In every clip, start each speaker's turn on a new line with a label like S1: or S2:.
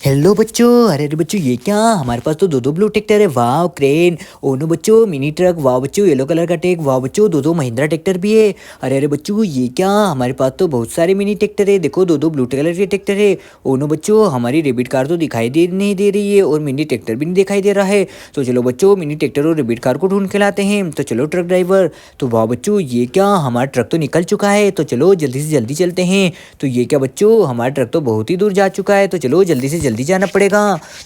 S1: Hello बच्चों। अरे बच्चों, ये क्या, हमारे पास तो दो दो ब्लू ट्रैक्टर है। वाह क्रेन। ओ नो बच्चों, मिनी ट्रक। वाह बच्चों, येलो कलर का ट्रैक। वाह बच्चों, दो दो महिंद्रा ट्रैक्टर भी है। अरे बच्चों, ये क्या, हमारे पास तो बहुत सारे मिनी ट्रैक्टर है। देखो, दो दो ब्लू कलर के ट्रैक्टर है। ओ नो बच्चों, हमारी रेबिट कार तो दिखाई दे नहीं दे रही है और मिनी ट्रैक्टर भी नहीं दिखाई दे रहा है। तो चलो बच्चों, मिनी ट्रैक्टर और रेबिट कार को ढूंढ के लाते हैं। तो चलो ट्रक ड्राइवर। तो वाह बच्चों, ये क्या, हमारा ट्रक तो निकल चुका है। तो चलो जल्दी से जल्दी चलते हैं। तो ये क्या बच्चों, हमारा ट्रक तो बहुत ही दूर जा चुका है। तो चलो जल्दी से जल्दी जाना पड़ेगा।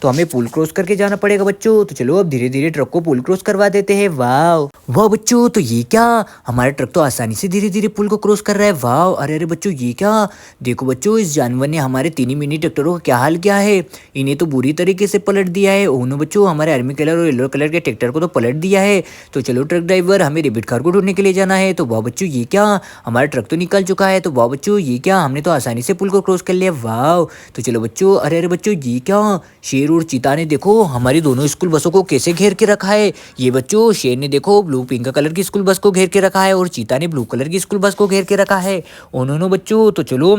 S1: तो हमें पुल क्रॉस करके जाना पड़ेगा बच्चों। तो चलो अब धीरे धीरे ट्रक को पुल क्रॉस करवा देते हैं। वाह वाह बच्चों, तो ये क्या, हमारा ट्रक तो आसानी से धीरे धीरे पुल को क्रॉस कर रहा है। वाह, अरे अरे बच्चों, ये क्या, देखो बच्चों, इस जानवर ने हमारे तीन ही मिनी ट्रैक्टरों का क्या हाल किया है। इन्हें तो बुरी तरीके से पलट दिया है। ओनो बच्चों, हमारे आर्मी कलर और येलो कलर के ट्रैक्टर को तो पलट दिया है। तो चलो ट्रक ड्राइवर, हमें रेबिट कार को ढूंढने के लिए जाना है। तो वाह बच्चों, ये क्या, हमारा ट्रक तो निकल चुका है। तो वाह बच्चों, ये क्या, हमने तो आसानी से पुल को क्रॉस कर लिया। वाह। तो चलो बच्चों, अरे अरे बच्चों, ये क्या, शेर और चीता ने देखो हमारी दोनों स्कूल बसों को कैसे घेर के रखा है। ये बच्चों, शेर ने देखो ब्लू पिंक कलर की स्कूल बस को घेर के रखा है और चीता ने ब्लू कलर की स्कूल बस को घेर के रखा है। उन्होंने बच्चों, तो चलो,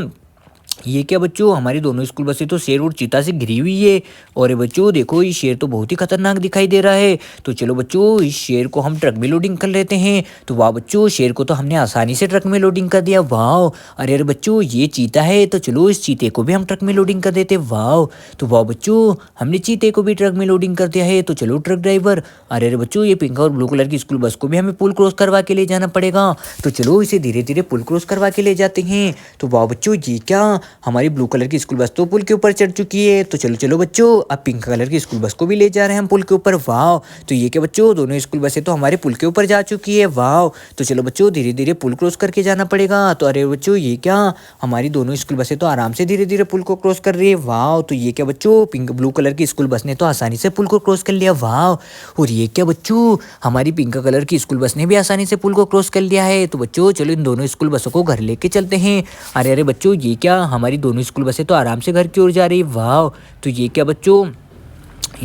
S1: ये क्या बच्चों, हमारी दोनों स्कूल बसें तो शेर और चीता से घिरी हुई है। और ये बच्चों देखो, ये शेर तो बहुत ही खतरनाक दिखाई दे रहा है। तो चलो बच्चों, इस शेर को हम ट्रक में लोडिंग कर लेते हैं। तो वाह बच्चों, शेर को तो हमने आसानी से ट्रक में लोडिंग कर दिया। वाह। अरे अरे बच्चों, ये चीता है। तो चलो इस चीते को भी हम ट्रक में लोडिंग कर देते। वाह। तो वाह बच्चों, हमने चीते को भी ट्रक में लोडिंग कर दिया है। तो चलो ट्रक ड्राइवर, अरे अरे बच्चों, ये पिंक और ब्लू कलर की स्कूल बस को भी हमें पुल क्रॉस करवा के ले जाना पड़ेगा। तो चलो इसे धीरे धीरे पुल क्रॉस करवा के ले जाते हैं। तो वाह बच्चों, ये क्या, हमारी ब्लू कलर की स्कूल बस तो पुल के ऊपर चढ़ चुकी है। तो चलो चलो बच्चों, अब पिंक कलर की स्कूल बस को भी ले जा रहे हैं हम पुल के ऊपर। वाह। तो ये क्या बच्चों, दोनों स्कूल बसें तो हमारे पुल के ऊपर जा चुकी है। वाह। तो चलो बच्चों, धीरे धीरे पुल क्रॉस करके जाना पड़ेगा। तो अरे बच्चों, ये क्या, हमारी दोनों स्कूल बसें तो आराम से धीरे धीरे पुल को क्रॉस कर रही है। वाह। तो ये क्या बच्चों, पिंक ब्लू कलर की स्कूल बस ने तो आसानी से पुल को क्रॉस कर लिया। वाह। और ये क्या बच्चों, हमारी पिंक कलर की स्कूल बस ने भी आसानी से पुल को क्रॉस कर लिया है। तो बच्चों चलो इन दोनों स्कूल बसों को घर लेके चलते हैं। अरे अरे बच्चों, ये क्या, हमारी दोनों स्कूल बसें तो आराम से घर की ओर जा रही। वाह। तो ये क्या बच्चों,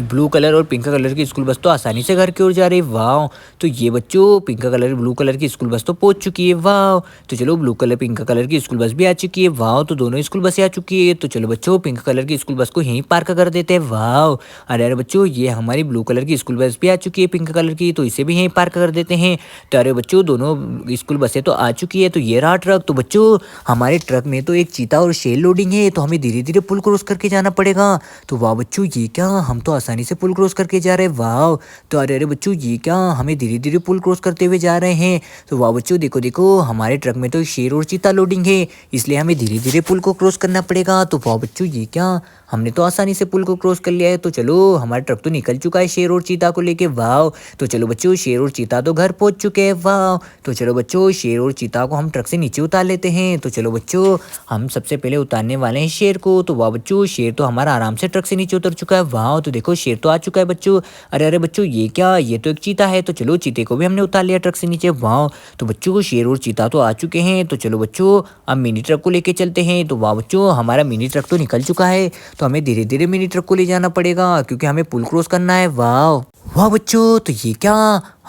S1: ब्लू कलर और पिंक कलर की स्कूल बस तो आसानी से घर की ओर जा रही है। वाह। तो ये बच्चों, पिंक कलर ब्लू कलर की स्कूल बस तो पहुंच चुकी है। वाह। तो चलो ब्लू कलर पिंक कलर की स्कूल बस भी आ चुकी है। वाह। तो दोनों स्कूल बसें आ चुकी है। तो चलो बच्चों, पिंक कलर की स्कूल बस को यहीं पार्क कर देते हैं। वाह। अरे अरे बच्चों, ये हमारी ब्लू कलर की स्कूल बस भी आ चुकी है पिंक कलर की। तो इसे भी यहीं पार्क कर देते हैं। तो अरे बच्चों, दोनों स्कूल बसें तो आ चुकी है। तो ये रहा ट्रक। तो बच्चों, हमारे ट्रक में तो एक चीता और शेर लोडिंग है। तो हमें धीरे धीरे पुल क्रॉस करके जाना पड़ेगा। तो वाह बच्चों, ये क्या, हम तो आसानी से पुल क्रॉस करके जा रहे हैं। वाह। तो अरे अरे बच्चों, ये क्या, हमें धीरे धीरे पुल क्रॉस करते हुए जा रहे हैं। तो वाह बच्चों, देखो देखो, हमारे ट्रक में तो शेर और चीता लोडिंग है, इसलिए हमें धीरे धीरे पुल को क्रॉस करना पड़ेगा। तो वाह बच्चों, ये क्या, हमने तो आसानी से पुल को क्रॉस कर लिया है। तो चलो, हमारा ट्रक तो निकल चुका है शेर और चीता को लेके। वाह। तो चलो बच्चों, शेर और चीता तो घर पहुंच चुके हैं। वाह। तो चलो बच्चों, शेर और चीता को हम ट्रक से नीचे उतार लेते हैं। तो चलो बच्चों, हम सबसे पहले उतारने वाले हैं शेर को। तो वाह बच्चों, शेर तो हमारा आराम से ट्रक से नीचे उतर चुका है। वाह। तो देखो, शेर तो आ चुका है बच्चों। अरे अरे बच्चों, ये क्या, ये तो एक चीता है। तो चलो, चीते को भी हमने उतार लिया ट्रक से नीचे। वाह। तो बच्चों, शेर और चीता तो आ चुके हैं। तो चलो बच्चों, अब मिनी ट्रक को लेके चलते हैं। तो वाह बच्चों, हमारा मिनी ट्रक तो निकल चुका है। तो हमें धीरे धीरे मिनी ट्रक को ले जाना पड़ेगा, क्योंकि हमें पुल क्रॉस करना है। वाह वाह बच्चों, तो ये क्या,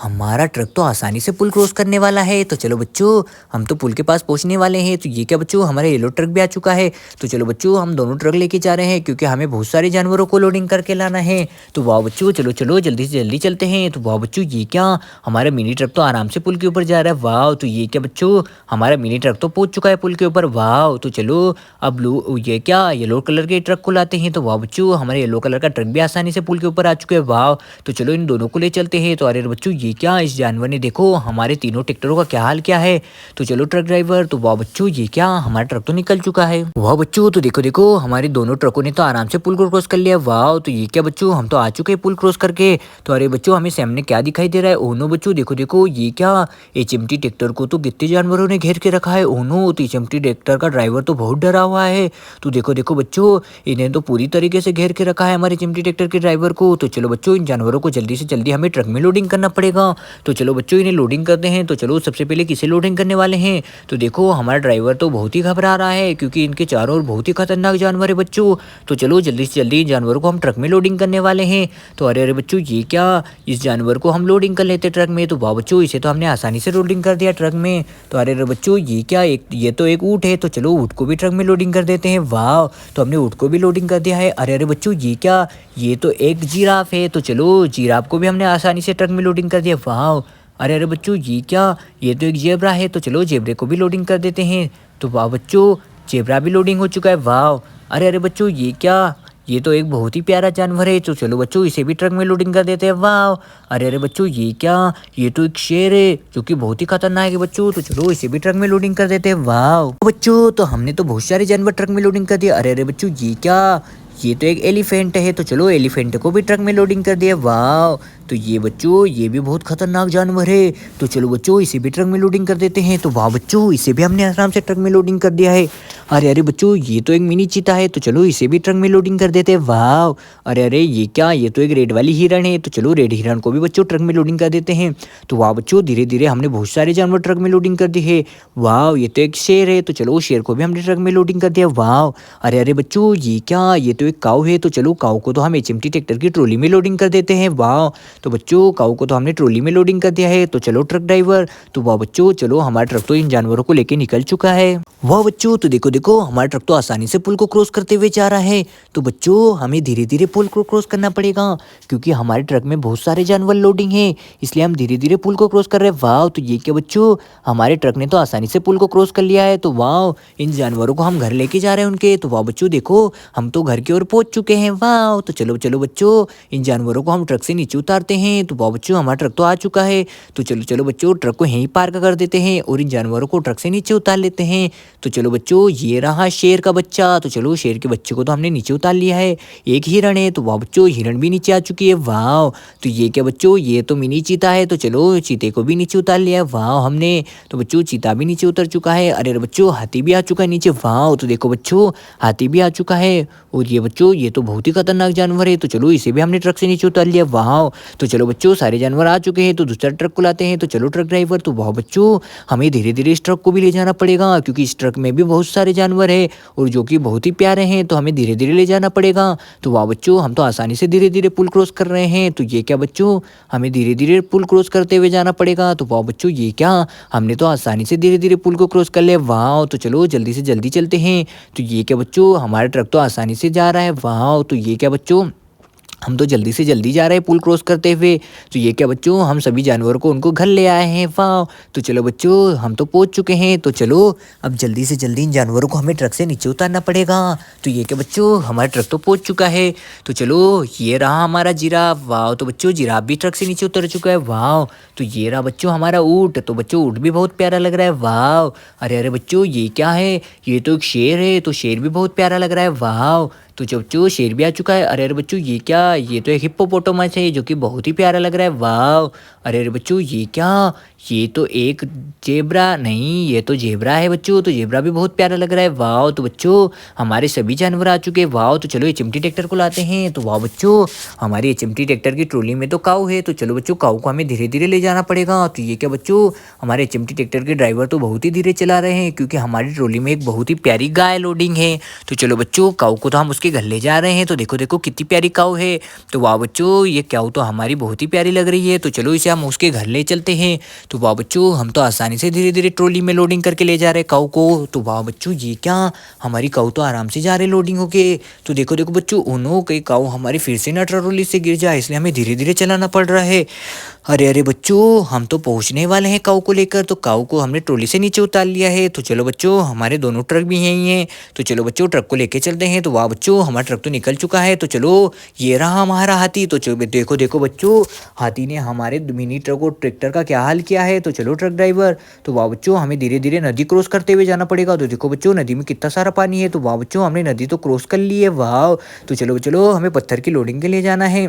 S1: हमारा ट्रक तो आसानी से पुल क्रॉस करने वाला है। तो चलो बच्चों, हम तो पुल के पास पहुंचने वाले हैं। तो ये क्या बच्चों, हमारा येलो ट्रक भी आ चुका है। तो चलो बच्चों, हम दोनों ट्रक लेके जा रहे हैं, क्योंकि हमें बहुत सारे जानवरों को लोडिंग करके लाना है। तो वाह बच्चों, चलो चलो जल्दी से जल्दी चलते हैं। तो वाह बच्चों, ये क्या, हमारा मिनी ट्रक तो आराम से पुल के ऊपर जा रहा है। वाह। तो ये क्या बच्चों, हमारा मिनी ट्रक तो पहुंच चुका है पुल के ऊपर। वाह। तो चलो, अब ब्लू, ये क्या, येलो कलर के ट्रक को लाते हैं। तो वाह बच्चों, हमारे येलो कलर का ट्रक भी आसानी से पुल के ऊपर आ चुके हैं। वाह। तो चलो, इन दोनों को ले चलते हैं। तो अरे बच्चों, ये क्या, इस जानवर ने देखो हमारे तीनों ट्रैक्टरों का क्या हाल क्या है। तो चलो ट्रक ड्राइवर। तो वाह बच्चों, ये क्या, हमारा ट्रक तो निकल चुका है। वाह बच्चों, तो देखो देखो, हमारे दोनों ट्रकों ने तो आराम से पुल को क्रॉस कर लिया। वाह। तो ये क्या बच्चों, हम तो आ चुके हैं पुल क्रॉस करके। तो अरे बच्चों, हमें सामने क्या दिखाई दे रहा है। ओनो बच्चों, देखो देखो, ये क्या, एचएमटी ट्रैक्टर को तो कितने जानवरों ने घेर के रखा है। ओनो, तो एचएमटी ट्रैक्टर का ड्राइवर तो बहुत डरा हुआ है। तो देखो देखो बच्चों, इन्हें तो पूरी तरीके से घेर के रखा है हमारे एचएमटी ट्रैक्टर के ड्राइवर को। तो चलो बच्चों, इन जानवरों को जल्दी से जल्दी हमें ट्रक में लोडिंग करना पड़ेगा। पड़ेगा। तो चलो बच्चों इन्हें लोडिंग करते हैं। तो चलो सबसे पहले किसे लोडिंग करने वाले हैं? तो देखो हमारा ड्राइवर तो बहुत ही घबरा रहा है क्योंकि इनके चारों ओर बहुत ही खतरनाक जानवर है बच्चों। तो चलो जल्दी से जल्दी इन जानवरों को हम ट्रक में लोडिंग करने वाले हैं। तो अरे अरे बच्चों ये क्या, इस जानवर को हम लोडिंग कर लेते ट्रक में। तो वाह बच्चों इसे तो हमने आसानी से लोडिंग कर दिया ट्रक में। तो अरे अरे बच्चों ये क्या, ये तो एक ऊँट है। तो चलो ऊँट को भी ट्रक में लोडिंग कर देते हैं। वाह, तो हमने ऊँट को भी लोडिंग कर दिया है। अरे अरे बच्चों ये क्या, ये तो एक जिराफ है। तो चलो जिराफ को भी हमने आसानी से ट्रक में लोडिंग कर दिया। वाह, अरे अरे बच्चों ये क्या, ये तो एक जेब्रा है। तो चलो जेब्रे को भी लोडिंग कर देते हैं। तो वाह बच्चों जेब्रा भी लोडिंग हो चुका है। वाह, अरे अरे बच्चों ये क्या, ये तो एक बहुत ही प्यारा जानवर है। तो चलो बच्चों इसे भी ट्रक में लोडिंग कर देते हैं। वाह, अरे अरे बच्चों ये क्या, ये तो एक शेर है जो कि बहुत ही खतरनाक है बच्चों। तो चलो इसे भी ट्रक में लोडिंग कर देते हैं। वाह बच्चों, तो हमने तो बहुत सारे जानवर ट्रक में लोडिंग कर दिया। अरे अरे बच्चों ये क्या, ये तो एक एलिफेंट है। तो चलो एलिफेंट को भी ट्रक में लोडिंग कर दिया। वाह, तो ये बच्चों ये भी बहुत खतरनाक जानवर है। तो चलो बच्चों इसे भी ट्रक में लोडिंग कर देते हैं। तो वाह बच्चों इसे भी हमने आराम से ट्रक में लोडिंग कर दिया है। अरे अरे बच्चों ये तो एक मिनी चीता है। तो चलो इसे भी ट्रक में लोडिंग कर देते हैं। वाह, अरे अरे ये क्या, ये तो एक रेड वाली हिरण है। तो चलो रेड हिरण को भी बच्चों ट्रक में लोडिंग कर देते हैं। तो वाह बच्चों धीरे धीरे हमने बहुत सारे जानवर ट्रक में लोडिंग कर दी है। वाह, ये तो एक शेर है। तो चलो शेर को भी हमने ट्रक में लोडिंग कर दिया। वाह, अरे अरे बच्चों ये क्या, ये तो एक काऊ है। तो चलो काऊ को तो हम एचएमटी ट्रैक्टर की ट्रॉली में लोडिंग कर देते हैं। वाह, तो बच्चों काऊ को तो हमने ट्रॉली में लोडिंग कर दिया है। तो चलो ट्रक ड्राइवर, तो वाह बच्चों चलो हमारा ट्रक तो इन जानवरों को लेके निकल चुका है। वाह बच्चों, तो देखो देखो हमारा ट्रक तो आसानी से पुल को क्रॉस करते हुए जा रहा है। तो बच्चों हमें धीरे धीरे पुल को क्रॉस करना पड़ेगा क्योंकि हमारे ट्रक में बहुत सारे जानवर लोडिंग है, इसलिए हम धीरे धीरे पुल को क्रॉस कर रहे हैं। वाह, तो ये क्या बच्चों, हमारे ट्रक ने तो आसानी से पुल को क्रॉस कर लिया है। तो वाह, इन जानवरों को हम घर लेके जा रहे हैं उनके। तो वाह बच्चों देखो हम तो घर की ओर पहुंच चुके हैं। वाह, तो चलो चलो बच्चों इन जानवरों को हम ट्रक से नीचे उतारते हैं। तो वाह बच्चों हमारा ट्रक तो आ चुका है। तो चलो चलो बच्चों ट्रक को यहीं पार्क कर देते हैं और इन जानवरों को ट्रक से नीचे उतार लेते हैं। तो चलो बच्चों ये रहा शेर का बच्चा। तो चलो शेर के बच्चे को तो हमने नीचे उतार लिया है। एक हिरण है। तो वाह बच्चों हिरण भी नीचे आ चुकी है। वाह, तो ये क्या बच्चों, ये तो मिनी चीता है। तो चलो चीते को भी नीचे उतार लिया है। वाह हमने, तो बच्चों चीता भी नीचे उतर चुका है। अरे बच्चों हाथी भी आ चुका है नीचे। वाह, तो देखो बच्चों हाथी भी आ चुका है। और ये बच्चों ये तो बहुत ही खतरनाक जानवर है। तो चलो इसे भी हमने ट्रक से नीचे उतार लिया। वाह, तो चलो बच्चों सारे जानवर आ चुके हैं। तो दूसरा ट्रक को लाते हैं। तो चलो ट्रक ड्राइवर, तो वाह बच्चों हमें धीरे धीरे इस ट्रक को भी ले जाना पड़ेगा क्योंकि इस ट्रक में भी बहुत सारे जानवर है और जो कि बहुत ही प्यारे हैं। तो हमें धीरे धीरे ले जाना पड़ेगा। तो वाह बच्चों हम तो आसानी से धीरे धीरे पुल क्रॉस कर रहे हैं। तो ये क्या बच्चों, हमें धीरे धीरे पुल क्रॉस करते हुए जाना पड़ेगा। तो वाह बच्चों ये क्या, हमने तो आसानी से धीरे धीरे पुल को क्रॉस कर लिया। वाह, तो चलो जल्दी से जल्दी चलते हैं। तो ये क्या बच्चों, हमारा ट्रक तो आसानी से जा रहा है। वाह, तो ये क्या बच्चों, हम तो जल्दी से जल्दी जा रहे हैं पुल क्रॉस करते हुए। तो ये क्या बच्चों, हम सभी जानवरों को उनको घर ले आए हैं। वाह, तो चलो बच्चों हम तो पहुंच चुके हैं। तो चलो अब जल्दी से जल्दी इन जानवरों को हमें ट्रक से नीचे उतारना पड़ेगा। तो ये क्या बच्चों, हमारा ट्रक तो पहुंच चुका है। तो चलो ये रहा हमारा जिराफ। वाह, तो बच्चों जिराफ भी ट्रक से नीचे उतर चुका है। वाह, तो ये रहा बच्चों हमारा ऊँट। तो बच्चों ऊँट भी बहुत प्यारा लग रहा है। वाह, अरे अरे बच्चों ये क्या है, ये तो एक शेर है। तो शेर भी बहुत प्यारा लग रहा है। वाह, तो जब बच्चों शेर भी आ चुका है। अरे अरे बच्चों ये क्या, ये तो एक हिप्पोपोटामस है जो कि बहुत ही प्यारा लग रहा है। वाह, अरे अरे बच्चों ये क्या, ये तो एक जेब्रा नहीं, ये तो जेब्रा है बच्चों। तो जेब्रा भी बहुत प्यारा लग रहा है। वाह, तो बच्चों हमारे सभी जानवर आ चुके हैं। वाह, तो चलो एचएमटी ट्रैक्टर को लाते हैं। तो वाह बच्चों हमारी एचएमटी ट्रैक्टर की ट्रॉली में तो काऊ है। तो चलो बच्चों काऊ को हमें धीरे धीरे ले जाना पड़ेगा। तो ये क्या बच्चों, हमारे एचएमटी ट्रैक्टर के ड्राइवर तो बहुत ही धीरे चला रहे हैं क्योंकि हमारी ट्रॉली में एक बहुत ही प्यारी गाय लोडिंग है। तो चलो बच्चों काऊ को तो हम उसके घर ले जा रहे हैं। तो देखो देखो कितनी प्यारी काऊ है। तो वाह बच्चों ये काऊ तो हमारी बहुत ही प्यारी लग रही है। तो चलो इसे हम उसके घर ले चलते हैं। तो वाह बच्चों हम तो आसानी से धीरे धीरे ट्रॉली में लोडिंग करके ले जा रहे हैं काऊ को। तो वाह बच्चों ये क्या, हमारी काऊ तो आराम से जा रहे लोडिंग होके। तो देखो देखो बच्चों उन्हों कई काऊ हमारी फिर से ना ट्रॉली से गिर जाए, इसलिए हमें धीरे धीरे चलाना पड़ रहा है। अरे अरे बच्चों हम तो पहुंचने वाले हैं काऊ को लेकर। तो काऊ को हमने ट्रॉली से नीचे उतार लिया है। तो चलो बच्चों हमारे दोनों ट्रक भी यहीं हैं। तो चलो बच्चों ट्रक को लेके चलते हैं। तो वाह बच्चों हमारा ट्रक तो निकल चुका है। तो चलो ये रहा हमारा हाथी। तो देखो देखो बच्चों हाथी ने हमारे मिनी ट्रक और ट्रैक्टर का क्या हाल किया है। तो चलो ट्रक ड्राइवर, तो वाह बच्चों हमें धीरे धीरे नदी क्रॉस करते हुए जाना पड़ेगा। तो देखो बच्चों नदी में कितना सारा पानी है। तो वाह बच्चों हमने नदी तो क्रॉस कर ली है। वाह, तो चलो चलो हमें पत्थर की लोडिंग के लिए जाना है।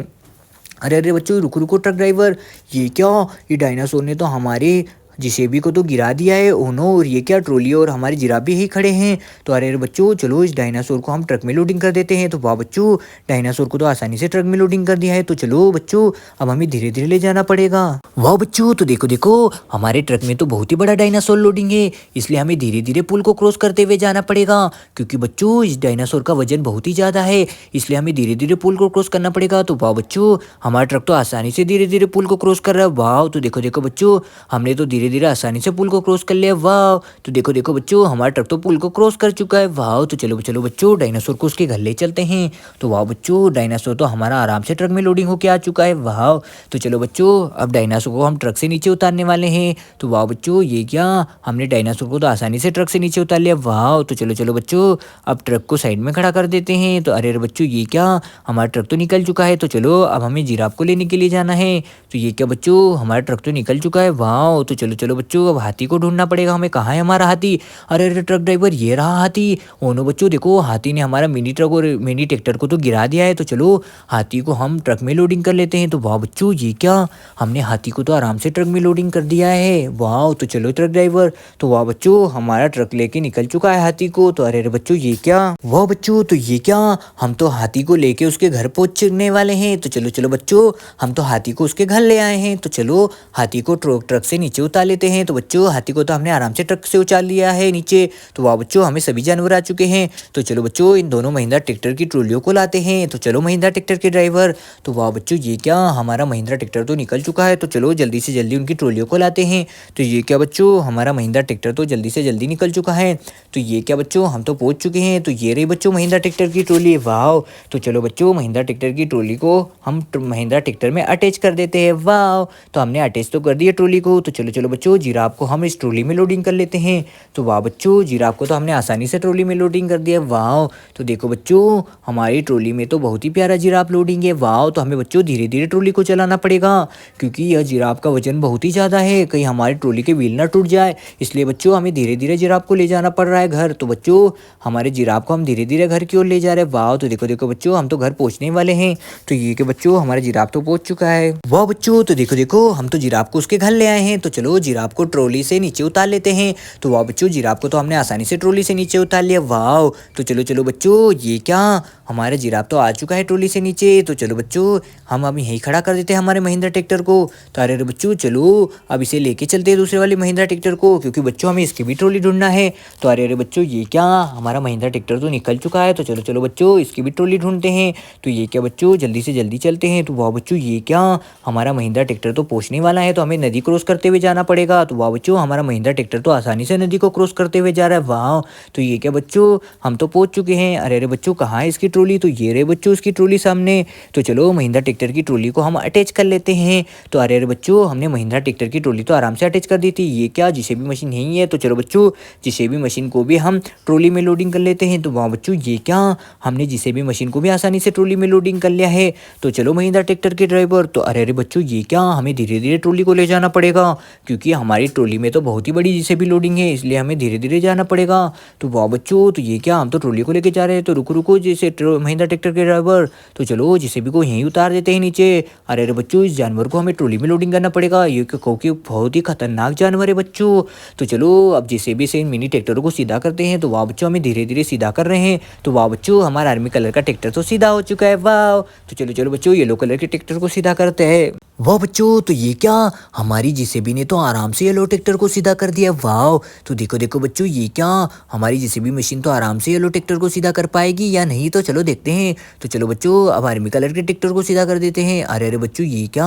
S1: अरे अरे बच्चों रुको रुको ट्रक ड्राइवर, ये क्या, ये डायनासोर ने तो हमारे जेसीबी को तो गिरा दिया है ओनो, और ये क्या ट्रॉली और हमारे जिराफ भी यही खड़े हैं। तो अरे बच्चों चलो इस डायनासोर को हम ट्रक में लोडिंग कर देते हैं। तो वाह बच्चों, डायनासोर को तो आसानी से ट्रक में लोडिंग कर दिया है। तो चलो बच्चों अब हमें धीरे धीरे ले जाना पड़ेगा। वाह बच्चों, तो देखो देखो हमारे ट्रक में तो बहुत ही बड़ा डायनासोर लोडिंग है, इसलिए हमें धीरे धीरे पुल को क्रॉस करते हुए जाना पड़ेगा। क्योंकि बच्चों इस डायनासोर का वजन बहुत ही ज्यादा है, इसलिए हमें धीरे धीरे पुल को क्रॉस करना पड़ेगा। तो वाह बच्चों, हमारा ट्रक तो आसानी से धीरे धीरे पुल को क्रॉस कर रहा है। वाह, तो देखो देखो बच्चों, हमने तो धीरे धीरे आसानी से पुल को क्रॉस कर लिया। वाह, तो देखो देखो बच्चों, हमारा ट्रक तो पुल को क्रॉस कर चुका है। वाह, तो चलो चलो बच्चों डायनासोर को उसके घर ले चलते हैं। तो वाह बच्चों, डायनासोर तो हमारा आराम से ट्रक में लोडिंग होके आ चुका है। वाह, तो चलो बच्चों अब डायनासोर को हम ट्रक से नीचे उतारने वाले हैं। तो वाह बच्चों, ये क्या, हमने डायनासोर को तो आसानी से ट्रक से नीचे उतार लिया। वाह, तो चलो चलो बच्चों अब ट्रक को साइड में खड़ा कर देते हैं। तो अरे बच्चों, ये क्या, हमारा ट्रक तो निकल चुका है। तो चलो अब हमें जिराफ को लेने के लिए जाना है। तो ये क्या बच्चों, हमारा ट्रक तो निकल चुका है। वाह, तो चलो चलो बच्चों अब हाथी को ढूंढना पड़ेगा हमें। कहाँ है हमारा हाथी? अरे अरे ट्रक ड्राइवर, ये रहा हाथी। ओ नो बच्चों, देखो हाथी ने हमारा मिनी ट्रक और मिनी ट्रैक्टर को तो गिरा दिया है। तो चलो हाथी को हम ट्रक में लोडिंग कर लेते हैं। तो वाह बच्चों, ये क्या, हमने हाथी को तो आराम से ट्रक में लोडिंग कर दिया है। वाह, तो चलो ट्रक ड्राइवर। तो वाह बच्चों, हमारा ट्रक लेके निकल चुका है हाथी को। तो अरे बच्चों, ये क्या, वाह बच्चों, तो ये क्या, हम तो हाथी को लेके उसके घर पहुंचने वाले हैं। तो चलो चलो बच्चों, हम तो हाथी को उसके घर ले आए हैं। तो चलो हाथी को ट्रक से नीचे उतार लेते हैं। तो बच्चों हाथी को तो हमने आराम से ट्रक से उतार लिया है नीचे। तो वाह बच्चों, हमें सभी जानवर आ चुके हैं। तो चलो बच्चों इन दोनों महिंद्रा ट्रैक्टर की ट्रॉलियों को लाते हैं। तो चलो महिंद्रा ट्रैक्टर के ड्राइवर। तो वाह बच्चों, ये क्या, हमारा महिंद्रा ट्रैक्टर तो निकल चुका है। तो चलो जल्दी से जल्दी उनकी ट्रॉलियों को लाते हैं। तो ये क्या बच्चों, हमारा महिंद्रा ट्रैक्टर तो जल्दी से जल्दी निकल चुका है। तो ये क्या बच्चों, हम तो पहुंच चुके हैं। तो ये रही बच्चों महिंद्रा ट्रैक्टर की ट्रॉली। वाह, तो चलो बच्चों महिंद्रा ट्रैक्टर की ट्रॉली को हम महिंद्रा ट्रैक्टर में अटैच कर देते हैं। वाह, तो हमने अटैच तो कर दिया ट्रॉली को। तो चलो चलो बच्चों जिराफ को हम इस ट्रॉली में लोडिंग कर लेते हैं। तो वाह बच्चों, जिराफ को तो हमने आसानी से ट्रॉली में लोडिंग कर दिया। वाह, तो देखो बच्चों हमारी ट्रॉली में तो बहुत ही प्यारा जिराफ लोडिंग है। वाह, तो हमें बच्चों धीरे धीरे ट्रॉली को चलाना पड़ेगा, क्योंकि यह जिराफ का वजन बहुत ही ज़्यादा है, कहीं हमारी ट्रॉली के व्हील ना टूट जाए। इसलिए बच्चों हमें धीरे धीरे जिराफ को ले जाना पड़ रहा है घर। तो बच्चों हमारे जिराफ को हम धीरे धीरे घर की ओर ले जा रहे हैं। वाह, तो देखो देखो बच्चों, हम तो घर पहुंचने वाले हैं। तो ये कि बच्चों हमारा जिराफ तो पहुंच चुका है। वाह बच्चों, तो देखो देखो हम तो जिराफ को उसके घर ले आए हैं। तो चलो जिराफ को ट्रॉली से नीचे उतार लेते हैं। तो वाह बच्चों, जिराफ को तो हमने आसानी से ट्रॉली से नीचे उतार लिया। वाह, तो चलो चलो बच्चों, ये क्या, हमारा जिराफ तो आ चुका है ट्रॉली से नीचे। तो चलो बच्चों हम अब यहीं खड़ा कर देते हैं हमारे महिंद्रा ट्रैक्टर को। तो अरे बच्चों चलो अब इसे लेके चलते हैं दूसरे वाले महिंद्रा ट्रैक्टर को, क्योंकि बच्चों हमें इसकी भी ट्रॉली ढूंढना है। तो अरे बच्चों, ये क्या, हमारा महिंद्रा ट्रैक्टर तो निकल चुका है। तो चलो चलो बच्चों इसकी भी ट्रॉली ढूंढते हैं। तो ये क्या बच्चों, जल्दी से जल्दी चलते हैं। तो वाह बच्चों, ये क्या, हमारा महिंद्रा ट्रैक्टर तो पहुंचने वाला है। तो हमें नदी क्रॉस करते हुए जाना पड़ेगा। तो वाह बच्चों, हमारा महिंद्रा ट्रैक्टर तो आसानी से नदी को क्रॉस करते हुए जा रहा है। वाह, तो ये क्या बच्चों, हम तो पहुंच चुके हैं। अरे बच्चों, कहाँ है इसकी ट्रॉली? तो ये रहे बच्चों उसकी ट्रॉली सामने। तो चलो महिंद्रा ट्रैक्टर की ट्रॉली को हम अटैच कर लेते हैं। तो अरे बच्चों, हमने महिंद्रा ट्रैक्टर की ट्रॉली तो आराम से अटैच कर दी थी। ये क्या, जेसीबी मशीन नहीं है? तो चलो बच्चों जेसीबी मशीन को भी हम ट्रॉली में लोडिंग कर लेते हैं। तो वहाँ बच्चों, ये क्या, हमने जेसीबी मशीन को भी आसानी से ट्रॉली में लोडिंग कर लिया है। तो चलो महिंद्रा ट्रैक्टर के ड्राइवर। तो अरे बच्चों, ये क्या, हमें धीरे धीरे ट्रॉली को ले जाना पड़ेगा, क्योंकि हमारी ट्रॉली में तो बहुत ही बड़ी जेसीबी लोडिंग है, इसलिए हमें धीरे धीरे जाना पड़ेगा। तो वाह बच्चों, तो ये क्या, हम तो ट्रॉली को लेके जा रहे हैं। तो रुको रुको जैसे महिंद्रा ट्रैक्टर के ड्राइवर। तो चलो जेसीबी को यहीं उतार देते हैं नीचे। अरे बच्चों, इस जानवर को हमें ट्रॉली में लोडिंग करना पड़ेगा, ये क्योंकि बहुत ही खतरनाक जानवर है बच्चों। तो चलो अब जेसीबी से इन मिनी ट्रैक्टरों को सीधा करते हैं। तो वाह बच्चों, हमें धीरे धीरे सीधा कर रहे हैं। तो वाह बच्चों, हमारा आर्मी कलर का ट्रैक्टर तो सीधा हो चुका है। वाह, तो चलो चलो बच्चों येलो कलर के ट्रैक्टर को सीधा करते हैं। वाह बच्चों, तो ये क्या, हमारी जेसीबी ने तो आराम से येलो ट्रैक्टर को सीधा कर दिया। वाह, तो देखो देखो बच्चों, ये क्या, हमारी जेसीबी मशीन तो आराम से येलो ट्रैक्टर को सीधा कर पाएगी या नहीं? तो चलो देखते हैं। तो चलो बच्चों अब आर्मी कलर के ट्रैक्टर को सीधा कर देते हैं। अरे बच्चों, ये क्या,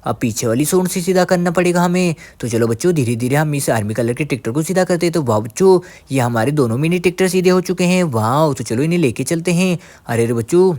S1: अब पीछे वाली सोन से सीधा करना पड़ेगा हमें। तो चलो बच्चों धीरे धीरे हम इस आर्मी कलर के ट्रैक्टर को सीधा करते हैं। तो वाह बच्चों, ये हमारे दोनों मिनी ट्रैक्टर सीधे हो चुके हैं। वाह, तो चलो इन्हें लेके चलते हैं। अरे बच्चों,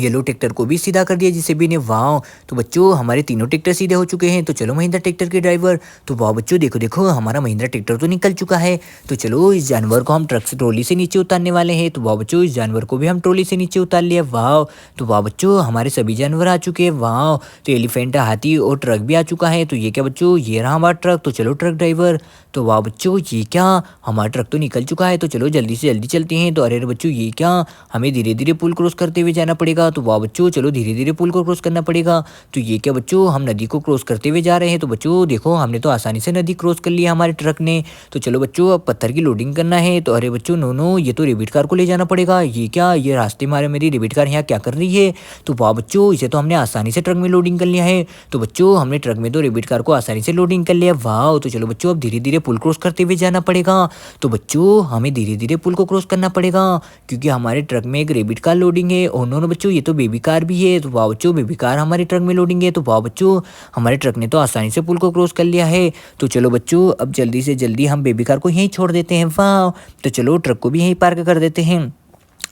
S1: येलो ट्रैक्टर को भी सीधा कर दिया जेसीबी ने। वाह, तो बच्चों हमारे तीनों ट्रैक्टर सीधे हो चुके हैं। तो चलो महिंद्रा ट्रैक्टर के ड्राइवर। तो वाह बच्चों, देखो देखो हमारा महिंद्रा ट्रैक्टर तो निकल चुका है। तो चलो इस जानवर को हम ट्रक से ट्रॉली से नीचे उतारने वाले हैं। तो वाह बच्चों, इस जानवर को भी हम ट्रॉली से नीचे उतार लिया। वाह, तो वाह बच्चों, हमारे सभी जानवर आ चुके हैं। वाह, तो एलिफेंट, हाथी और ट्रक भी आ चुका है। तो ये क्या बच्चों, ये रहा हमारा ट्रक। तो चलो ट्रक ड्राइवर। तो वाह बच्चों, ये क्या, हमारा ट्रक तो निकल चुका है। तो चलो जल्दी से जल्दी चलते हैं। तो अरे बच्चों, ये क्या, हमें धीरे धीरे पुल क्रॉस करते हुए जाना पड़ेगा। पड़ेगा। तो वाह बच्चों, चलो धीरे-धीरे पुल को क्रॉस करना पड़ेगा। तो ये क्या बच्चों, हम नदी को क्रॉस करते हुए जा रहे हैं। तो बच्चों देखो, हमने तो आसानी से नदी क्रॉस कर लिया हमारे ट्रक ने। तो चलो बच्चों, अब पत्थर की लोडिंग करना है। तो अरे बच्चों, नो नो, ये तो रेबिट कार को ले जाना पड़ेगा। ये क्या, ये रास्ते में मेरी रेबिट कार यहाँ क्या कर रही है? तो वाह बच्चों, इसे तो हमने आसानी से ट्रक में लोडिंग कर लिया है। तो बच्चों, हमने ट्रक में तो रेबिट कार को आसानी से लोडिंग कर लिया। वाह, तो चलो बच्चों, अब धीरे-धीरे पुल क्रॉस करते हुए जाना पड़ेगा। तो बच्चों, हमें धीरे-धीरे पुल को क्रॉस करना पड़ेगा, क्योंकि हमारे ट्रक में एक रेबिट कार लोडिंग है। और नो नो बच्चों, ये तो बेबी कार भी है। तो वाह बच्चों, बेबी कार हमारे ट्रक में लोडिंग है। तो वाह बच्चों, हमारे ट्रक ने तो आसानी से पुल को क्रॉस कर लिया है। तो चलो बच्चों, अब जल्दी से जल्दी हम बेबी कार को यहीं छोड़ देते हैं। वाह, तो चलो ट्रक को भी यहीं पार्क कर देते हैं।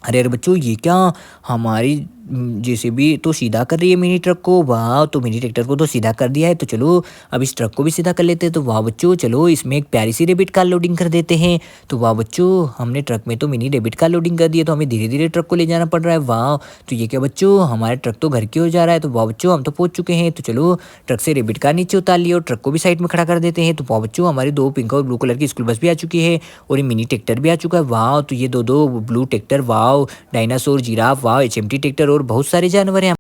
S1: अरे अरे बच्चों, ये क्या, हमारी जेसीबी तो सीधा कर रही है मिनी ट्रक को। वाह, तो मिनी ट्रैक्टर को तो सीधा कर दिया है। तो चलो अब इस ट्रक को भी सीधा कर लेते हैं। तो वाह बच्चों, चलो इसमें एक प्यारी सी रेबिट कार लोडिंग कर देते हैं। तो वाह बच्चों, हमने ट्रक में तो मिनी रेबिट कार लोडिंग कर दी है। तो हमें धीरे धीरे ट्रक को ले जाना पड़ रहा है। वाह, तो ये क्या बच्चों, हमारा ट्रक तो घर की हो जा रहा है। तो वाह बच्चों, हम तो पहुंच चुके हैं। तो चलो ट्रक से रेबिट कार नीचे उतार लिया और ट्रक को भी साइड में खड़ा कर देते हैं। तो वाह बच्चों, हमारे दो पिंक और ब्लू कलर की स्कूल बस भी आ चुकी है और ये मिनी ट्रैक्टर भी आ चुका है। वाह, तो ये दो दो ब्लू ट्रैक्टर, वाह, डायनासोर, जिराफ, वाह, एचएमटी ट्रैक्टर और बहुत सारे जानवर हैं।